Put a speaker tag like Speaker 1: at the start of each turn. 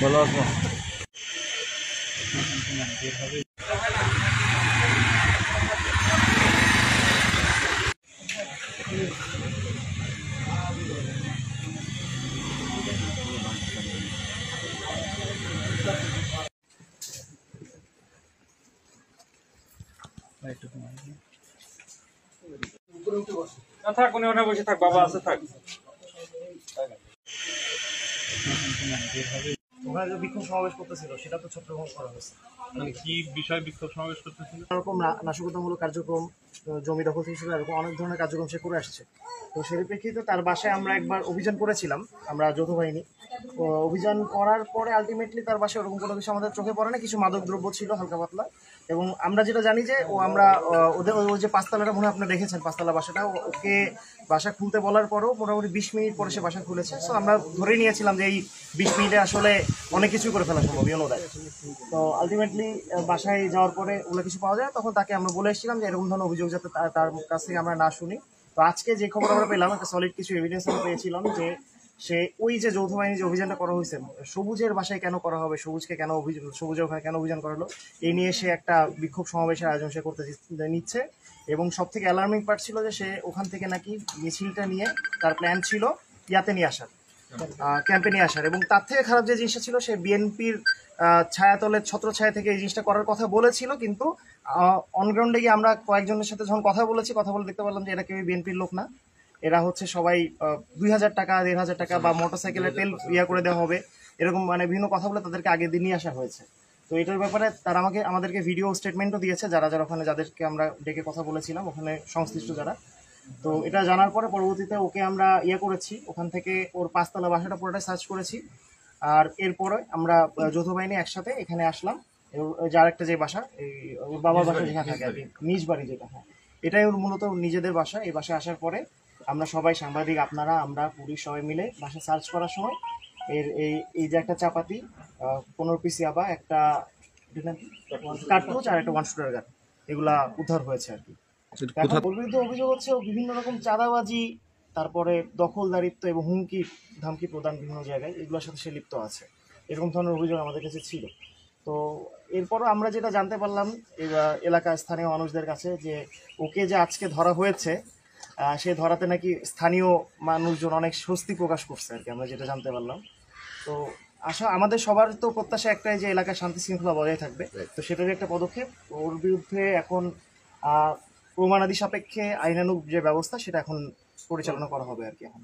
Speaker 1: ভালো আছো?
Speaker 2: থাক, উনি ওখানে বসে থাক, বাবা আছে থাক।
Speaker 3: ওখানে যে বিক্ষোভ সমাবেশ করতেছিল সেটা তো ছত্রভঙ্গ করা হয়েছে।
Speaker 2: মানে কি বিষয় বিক্ষোভ সমাবেশ করতেছিল?
Speaker 3: এরকম নাশকতামূলক কার্যক্রম, জমি দখল থেকে শুরু এরকম অনেক ধরনের কার্যক্রম সে করে আসছে। তো সেই প্রেক্ষিতে তার বাসায় আমরা একবার অভিযান করেছিলাম, আমরা যৌথ বাহিনী। অভিযান করার পরে আলটিমেটলি তার বাসায় ওরকম কোনো কিছু আমাদের চোখে পড়ে না, কিছু মাদক দ্রব্য ছিল হালকা পাতলা। এবং আমরা যেটা জানি যে আমরা ওদের ওই যে পাঁচতলাটা মনে হয় আপনারা দেখেছেন, পাঁচতলা বাসাটা, ওকে বাসা খুলতে বলার পরেও মোটামুটি 20 মিনিট পরে সে বাসা খুলেছে। সো আমরা ধরেই নিয়েছিলাম যে এই 20 মিনিটে আসলে অনেক কিছু করে ফেলা সম্ভব, দেয়। তো আলটিমেটলি বাসায় যাওয়ার পরে ওগুলো কিছু পাওয়া যায়, তখন তাকে আমরা বলে এসেছিলাম যে এরকম ধরনের অভিযোগ যাতে তার কাছ থেকে আমরা না শুনি। তো আজকে যে খবর আমরা পেলাম, একটা সলিড কিছু এভিডেন্স আমরা পেয়েছিলাম যে সে ওই যে যৌথ বাহিনী যে অভিযানটা করা হয়েছে, সবুজের বাসায় কেন করা হবে, সবুজকে কেন সবুজের ওখানে কেন অভিযান করা হলো, এই নিয়ে সে একটা বিক্ষোভ সমাবেশের আয়োজন সে করতে নিচ্ছে। এবং সব থেকে অ্যালার্মিং পার্ট ছিল যে সে ওখান থেকে নাকি মিছিলটা নিয়ে তার প্ল্যান ছিল ইয়াতে নিয়ে আসার, ক্যাম্পে নিয়ে আসার। এবং তার থেকে খারাপ যে জিনিসটা ছিল, সে বিএনপির ছায়াতলের ছত্রছায়া থেকে এই জিনিসটা করার কথা বলেছিল, কিন্তু অনগ্রাউন্ডে গিয়ে আমরা কয়েকজনের সাথে যখন কথা বলে দেখতে পারলাম যে এরা কেউ বিএনপির লোক না। এরা হচ্ছে সবাই 2000 টাকা 1500 টাকা বা মোটরসাইকেলের তেল করে দেওয়া হবে, এরকম মানে বিভিন্ন কথা বলে তাদেরকে আগে দিয়ে নিয়ে আসা হয়েছে। তো এটার ব্যাপারে তারা আমাদেরকে ভিডিও স্টেটমেন্টও দিয়েছে, যারা ওখানে যাদেরকে আমরা ডেকে কথা বলেছিলাম, ওখানে সংশ্লিষ্ট যারা। তো এটা জানার পরে পরবর্তীতে ওকে আমরা করেছি, ওখান থেকে ওর পাঁচতলা বাসাটা পুরোটাই সার্চ করেছি। আর এরপরে আমরা যৌথ বাহিনী একসাথে এখানে আসলাম। যার একটা যে বাসা, এই ওর বাবার বাসা যেখানে থাকে আর কি, নিজ বাড়ি যেটা, হ্যাঁ এটাই ওর মূলত নিজেদের বাসা। এই বাসায় আসার পরে আমরা সবাই সাংবাদিক, আপনারা, আমরা পুলিশ সবাই মিলে বাসা সার্চ করার সময় এই যে একটা চাপাতি, 15 পিস ইয়াবা, একটা কার্টুজ আর একটা 1 শুটার গান, এগুলা উদ্ধার হয়েছে আর কি। ওর বিরুদ্ধে অভিযোগ হচ্ছে ও বিভিন্ন রকম চাঁদাবাজি, তারপরে দখলদারিত্ব এবং হুমকি ধামকি প্রদান বিভিন্ন জায়গায়, এগুলোর সাথে সে লিপ্ত আছে, এরকম ধরনের অভিযোগ আমাদের কাছে ছিল। তো এরপরও আমরা যেটা জানতে পারলাম এলাকার স্থানীয় মানুষদের কাছে, যে ওকে যে আজকে ধরা হয়েছে, সে ধরাতে নাকি স্থানীয় মানুষজন অনেক স্বস্তি প্রকাশ করছে আর কি, আমরা যেটা জানতে পারলাম। তো আমাদের সবার তো প্রত্যাশা একটাই যে এলাকার শান্তি শৃঙ্খলা বজায় থাকবে। তো সেটারই একটা পদক্ষেপ। ওর বিরুদ্ধে এখন প্রমাণাদি সাপেক্ষে আইনানুগ যে ব্যবস্থা সেটা এখন পরিচালনা করা হবে আর কি এখন।